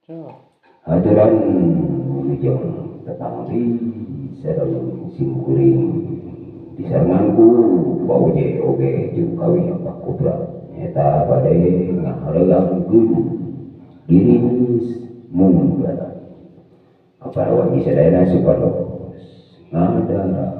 Hadiran wilujeng tetanggi sareng simkuring disarenganku bauje oge jeung kawin Pak Kubra eta bade ngahareulangkeun dirinis munggah kaparawan sadayana supados ngadara.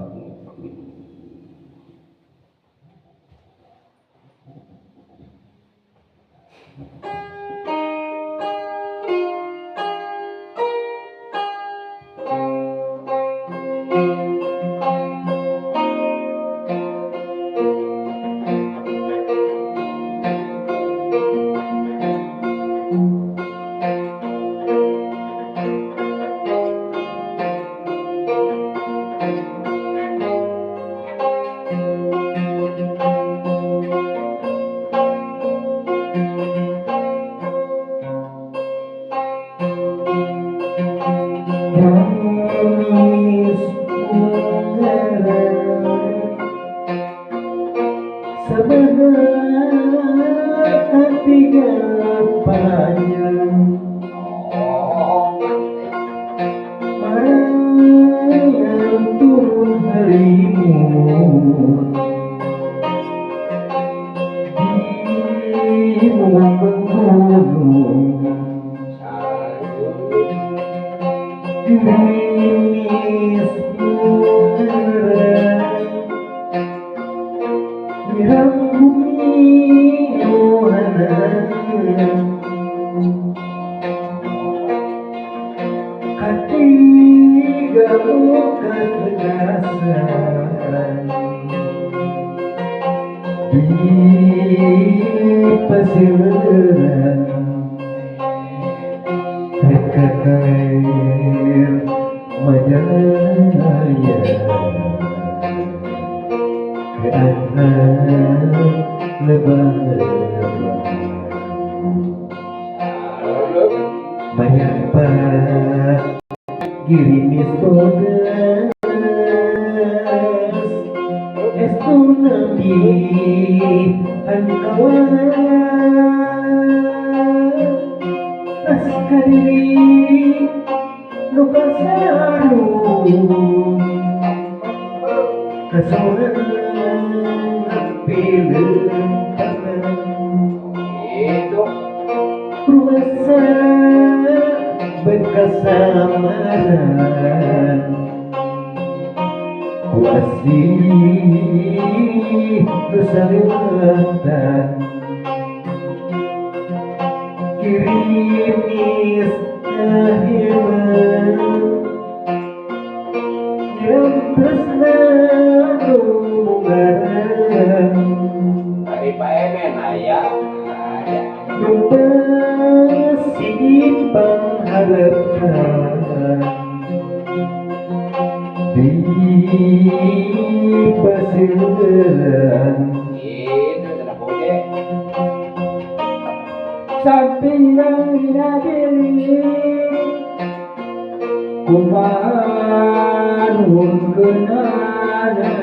Girimis bodas estu nabi ankawan askadiri nukasalu kasoran pilih itu ruasa berkesamaran wasih kesalimatan kirimis ahiman yang tresna nunggaran dari Pak Emen ayah harapan di Pasilgeran itu sudah boleh sampai yang nabili kumanun kenana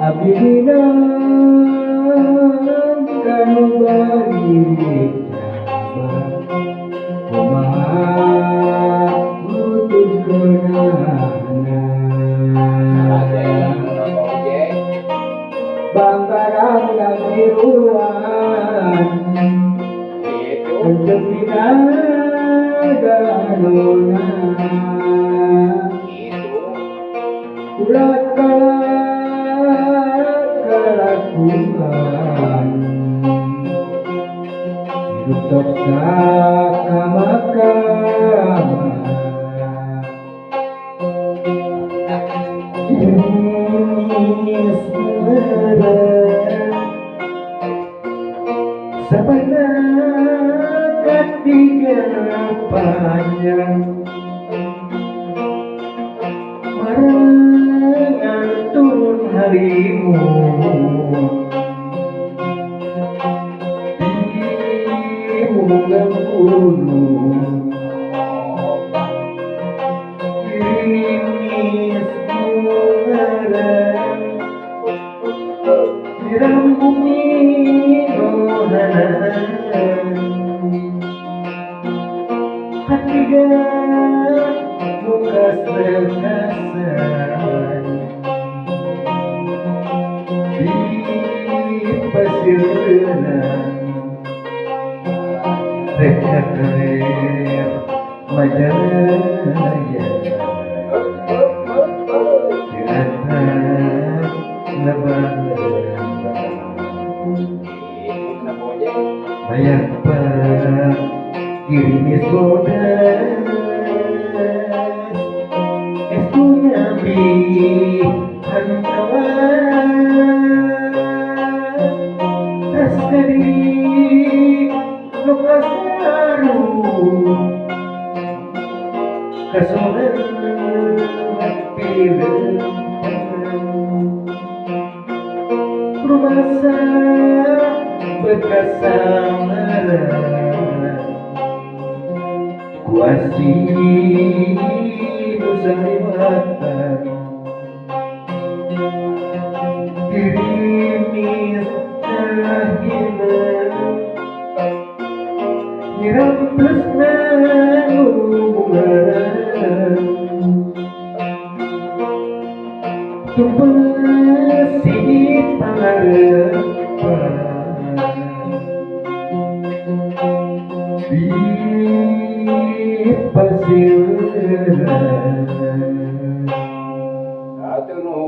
abidina kanu bari Bangkaran yang biruan untuk tidak galuna ulat kelakuan hidup toksa kamakama sebenarnya ketiga panjang marangan turun harimu di mungang gunung gerimis mengaran di rambut rohanan Rekaker Majaya Tirata Lebaran Banyak pak kirimis bodas Esku nabi hantawas Taskadi lukas baru Kasonan pilih Rumasa bekas samaran Kuasi musaliwatan Dirimis kahiman Hiram tresna hubungan Tumpah si pangarapan Di pasiran Atuh nu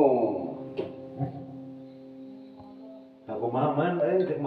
Aku maman